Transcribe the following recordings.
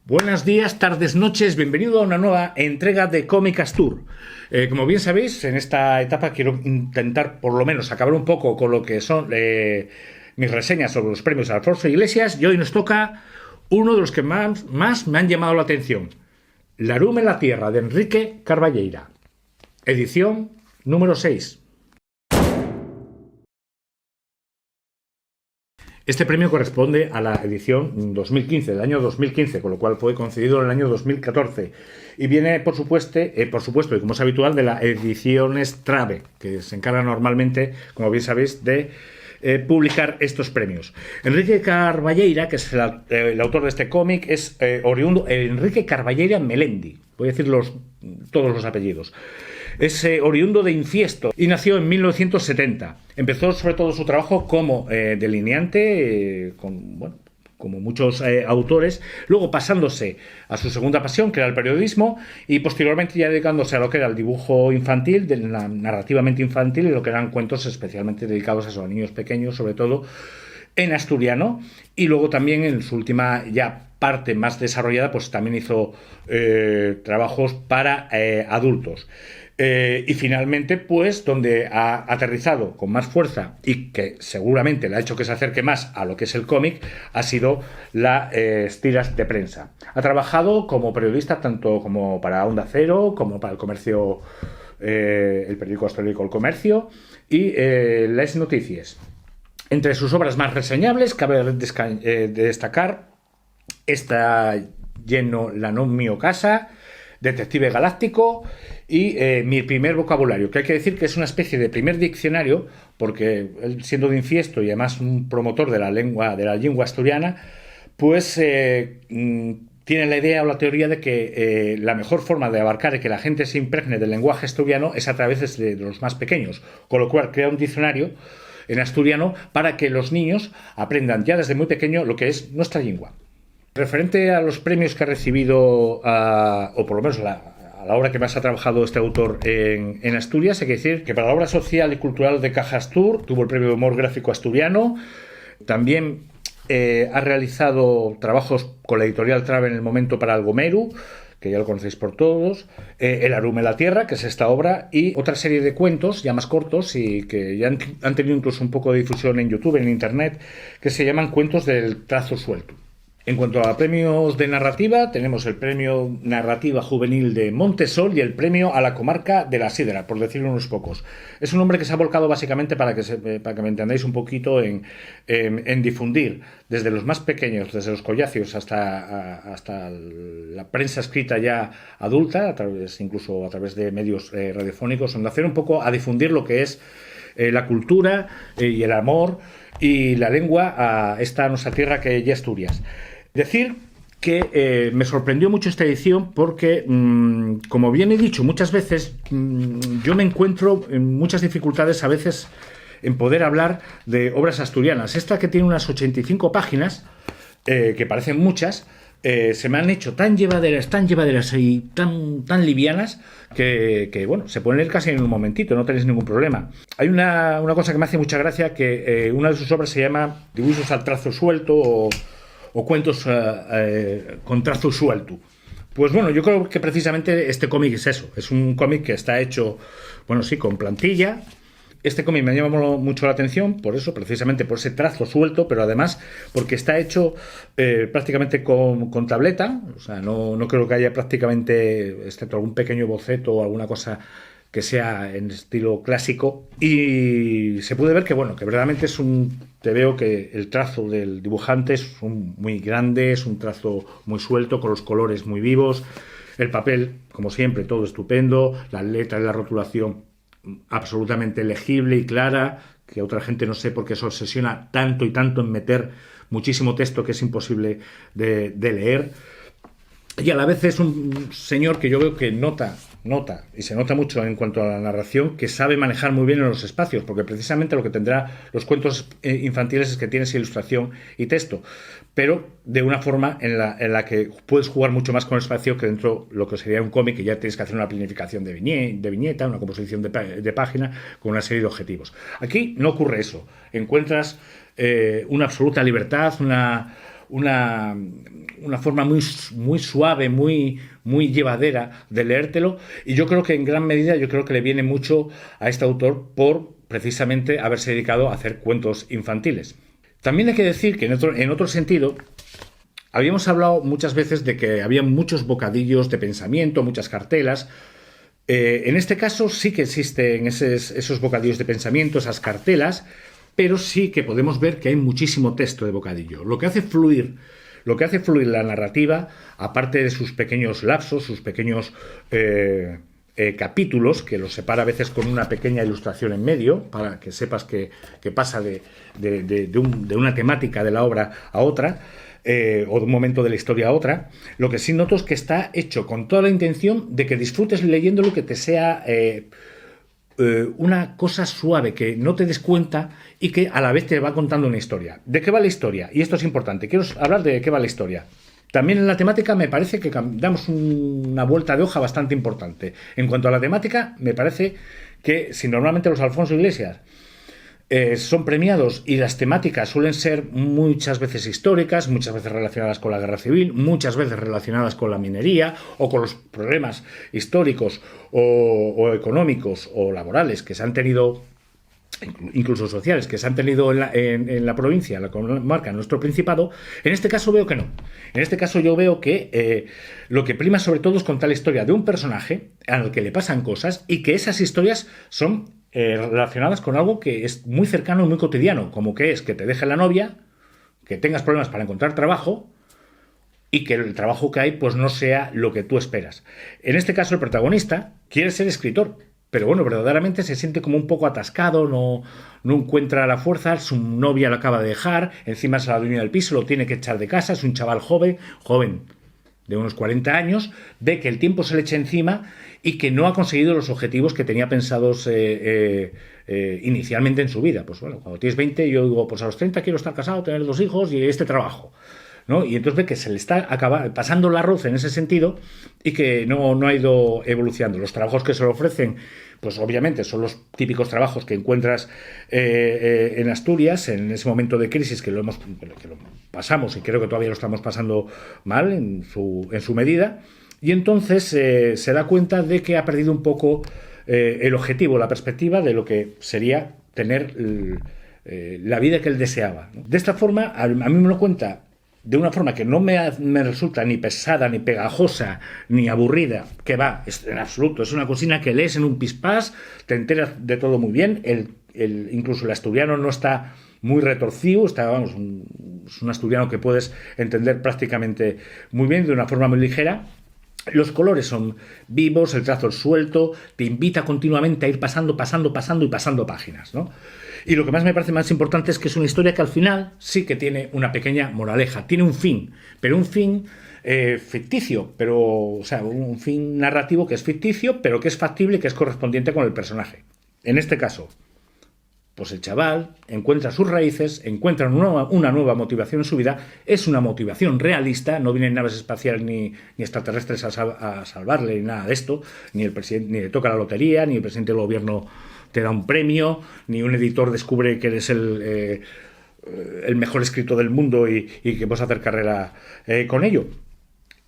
Buenos días, tardes, noches, bienvenido a una nueva entrega de Comic Astur. Como bien sabéis, en esta etapa quiero intentar por lo menos acabar un poco con lo que son mis reseñas sobre los premios Alfonso Iglesias, y hoy nos toca uno de los que más me han llamado la atención: L'Arum en la Tierra, de Enrique Carballeira, edición número 6. Este premio corresponde a la edición 2015, del año 2015, con lo cual fue concedido en el año 2014. Y viene, por supuesto, y como es habitual, de la Ediciones Trave, que se encarga normalmente, como bien sabéis, de publicar estos premios. Enrique Carballeira, que es el autor de este cómic, es oriundo, Enrique Carballeira Melendi. Voy a decir todos los apellidos. Es oriundo de Infiesto y nació en 1970. Empezó sobre todo su trabajo como delineante, como muchos autores, luego pasándose a su segunda pasión, que era el periodismo, y posteriormente ya dedicándose a lo que era el dibujo infantil, de la narrativamente infantil, y lo que eran cuentos especialmente dedicados a esos niños pequeños, sobre todo en asturiano, y luego también en su última ya parte más desarrollada, pues también hizo trabajos para adultos. Y finalmente, pues, donde ha aterrizado con más fuerza y que seguramente le ha hecho que se acerque más a lo que es el cómic, ha sido las tiras de prensa. Ha trabajado como periodista tanto como para Onda Cero, como para el comercio, el periódico asturiano El Comercio y Les Noticias. Entre sus obras más reseñables cabe destacar Está lleno la no mío casa, Detective Galáctico y Mi primer vocabulario, que hay que decir que es una especie de primer diccionario, porque él, siendo de Infiesto y además un promotor de la lengua asturiana, pues tiene la idea o la teoría de que la mejor forma de abarcar y que la gente se impregne del lenguaje asturiano es a través de los más pequeños, con lo cual crea un diccionario en asturiano para que los niños aprendan ya desde muy pequeño lo que es nuestra lengua. Referente a los premios que ha recibido, o por lo menos a la obra que más ha trabajado este autor en Asturias, hay que decir que para la obra social y cultural de Caja Astur tuvo el premio de humor gráfico asturiano. También ha realizado trabajos con la editorial Trave en el momento para Algomeru, que ya lo conocéis por todos, El Arum en la Tierra, que es esta obra, y otra serie de cuentos ya más cortos y que ya han tenido incluso un poco de difusión en YouTube, en Internet, que se llaman Cuentos del Trazo Suelto. En cuanto a premios de narrativa, tenemos el premio Narrativa Juvenil de Montesol y el premio a la comarca de la Sidra, por decir unos pocos. Es un hombre que se ha volcado básicamente, para que me entendáis un poquito, en difundir desde los más pequeños, desde los collacios hasta la prensa escrita ya adulta, incluso a través de medios radiofónicos, donde hacer un poco a difundir lo que es la cultura y el amor y la lengua a esta nuestra tierra que ya Asturias. Decir que me sorprendió mucho esta edición porque, como bien he dicho muchas veces, yo me encuentro en muchas dificultades a veces en poder hablar de obras asturianas. Esta, que tiene unas 85 páginas, que parecen muchas, se me han hecho tan llevaderas y tan livianas que bueno, se pueden leer casi en un momentito, no tenéis ningún problema. Hay una cosa que me hace mucha gracia, que una de sus obras se llama Dibujos al trazo suelto o cuentos con trazo suelto. Pues bueno, yo creo que precisamente este cómic es eso. Es un cómic que está hecho, bueno, sí, con plantilla. Este cómic me llama mucho la atención por eso, precisamente por ese trazo suelto, pero además porque está hecho prácticamente con tableta. O sea, no creo que haya prácticamente, excepto algún pequeño boceto o alguna cosa que sea en estilo clásico, y se puede ver que, bueno, que verdaderamente te veo que el trazo del dibujante es muy grande, es un trazo muy suelto, con los colores muy vivos, el papel, como siempre, todo estupendo, las letras y la rotulación absolutamente legible y clara, que otra gente no sé por qué se obsesiona tanto y tanto en meter muchísimo texto que es imposible de leer. Y a la vez es un señor que yo veo que nota, y se nota mucho en cuanto a la narración, que sabe manejar muy bien en los espacios, porque precisamente lo que tendrá los cuentos infantiles es que tienes ilustración y texto, pero de una forma en la que puedes jugar mucho más con el espacio que dentro de lo que sería un cómic, que ya tienes que hacer una planificación de viñeta, una composición de página con una serie de objetivos. Aquí no ocurre eso. Encuentras una absoluta libertad, una forma muy suave, muy llevadera de leértelo, y yo creo que en gran medida le viene mucho a este autor por precisamente haberse dedicado a hacer cuentos infantiles. También hay que decir que en otro sentido, habíamos hablado muchas veces de que había muchos bocadillos de pensamiento, muchas cartelas. En este caso sí que existen esos bocadillos de pensamiento, esas cartelas, pero sí que podemos ver que hay muchísimo texto de bocadillo. Lo que hace fluir la narrativa, aparte de sus pequeños lapsos, sus pequeños capítulos, que los separa a veces con una pequeña ilustración en medio, para que sepas que pasa de una temática de la obra a otra, o de un momento de la historia a otra. Lo que sí noto es que está hecho con toda la intención de que disfrutes leyéndolo, que te sea una cosa suave, que no te des cuenta y que a la vez te va contando una historia. ¿De qué va la historia? Y esto es importante, quiero hablar de qué va la historia. También en la temática me parece que damos una vuelta de hoja bastante importante. En cuanto a la temática, me parece que si normalmente los Alfonso Iglesias son premiados y las temáticas suelen ser muchas veces históricas, muchas veces relacionadas con la guerra civil, muchas veces relacionadas con la minería o con los problemas históricos o económicos o laborales que se han tenido, incluso sociales, que se han tenido en la provincia, en la comarca, en nuestro Principado. En este caso veo que no. En este caso yo veo que lo que prima sobre todo es contar la historia de un personaje al que le pasan cosas y que esas historias son relacionadas con algo que es muy cercano y muy cotidiano, como que es que te deje la novia, que tengas problemas para encontrar trabajo y que el trabajo que hay pues no sea lo que tú esperas. En este caso el protagonista quiere ser escritor, pero bueno, verdaderamente se siente como un poco atascado, no encuentra la fuerza, su novia lo acaba de dejar, encima es la dueña del piso, lo tiene que echar de casa, es un chaval joven, de unos 40 años, ve que el tiempo se le echa encima y que no ha conseguido los objetivos que tenía pensados inicialmente en su vida. Pues bueno, cuando tienes 20, yo digo, pues a los 30 quiero estar casado, tener 2 hijos y este trabajo, ¿no? Y entonces ve que se le está pasando el arroz en ese sentido y que no ha ido evolucionando. Los trabajos que se le ofrecen, pues obviamente son los típicos trabajos que encuentras en Asturias en ese momento de crisis que lo pasamos y creo que todavía lo estamos pasando mal en su medida. Y entonces se da cuenta de que ha perdido un poco el objetivo, la perspectiva de lo que sería tener la vida que él deseaba, ¿no? De esta forma, a mí me lo cuenta de una forma que no me resulta ni pesada, ni pegajosa, ni aburrida, que va, en absoluto, es una cocina que lees en un pispás, te enteras de todo muy bien, incluso el asturiano no está muy retorcido, es un asturiano que puedes entender prácticamente muy bien, de una forma muy ligera. Los colores son vivos, el trazo es suelto, te invita continuamente a ir pasando páginas, ¿no? Y lo que más me parece más importante es que es una historia que al final sí que tiene una pequeña moraleja, tiene un fin, pero un fin ficticio, o sea, un fin narrativo que es ficticio, pero que es factible y que es correspondiente con el personaje. En este caso, pues el chaval encuentra sus raíces, encuentra una nueva motivación en su vida, es una motivación realista, no vienen naves espaciales ni extraterrestres a salvarle, ni nada de esto, ni el presidente ni le toca la lotería, ni el presidente del gobierno te da un premio, ni un editor descubre que eres el mejor escritor del mundo y que vas a hacer carrera con ello.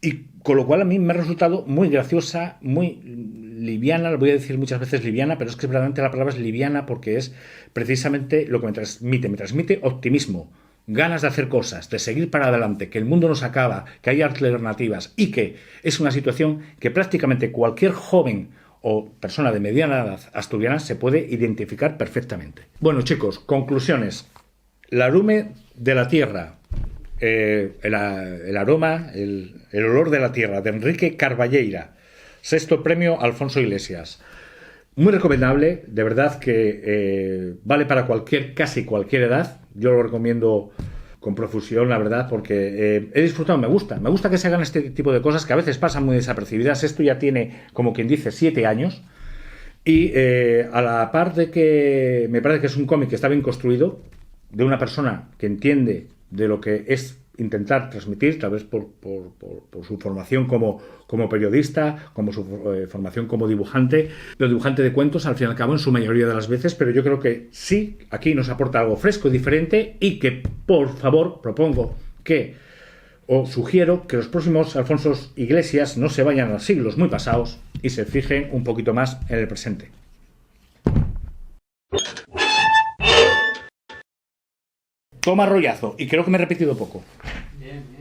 Y con lo cual a mí me ha resultado muy graciosa, muy liviana, lo voy a decir muchas veces liviana, pero es que verdaderamente la palabra es liviana porque es precisamente lo que me transmite optimismo, ganas de hacer cosas, de seguir para adelante, que el mundo no se acaba, que hay alternativas y que es una situación que prácticamente cualquier joven o persona de mediana edad asturiana se puede identificar perfectamente. Bueno, chicos, conclusiones. El aroma de la tierra, el aroma, el olor de la tierra, de Enrique Carballeira, 6º premio Alfonso Iglesias. Muy recomendable, de verdad que vale para casi cualquier edad. Yo lo recomiendo con profusión, la verdad, porque he disfrutado, me gusta que se hagan este tipo de cosas que a veces pasan muy desapercibidas. Esto ya tiene, como quien dice, 7 años y a la par de que me parece que es un cómic que está bien construido, de una persona que entiende de lo que es intentar transmitir, tal vez por su formación como periodista, como su formación como dibujante, pero dibujante de cuentos al fin y al cabo en su mayoría de las veces, pero yo creo que sí, aquí nos aporta algo fresco y diferente y que, por favor, propongo que os sugiero que los próximos Alfonsos Iglesias no se vayan a siglos muy pasados y se fijen un poquito más en el presente. Toma rollazo, y creo que me he repetido poco. Bien, bien.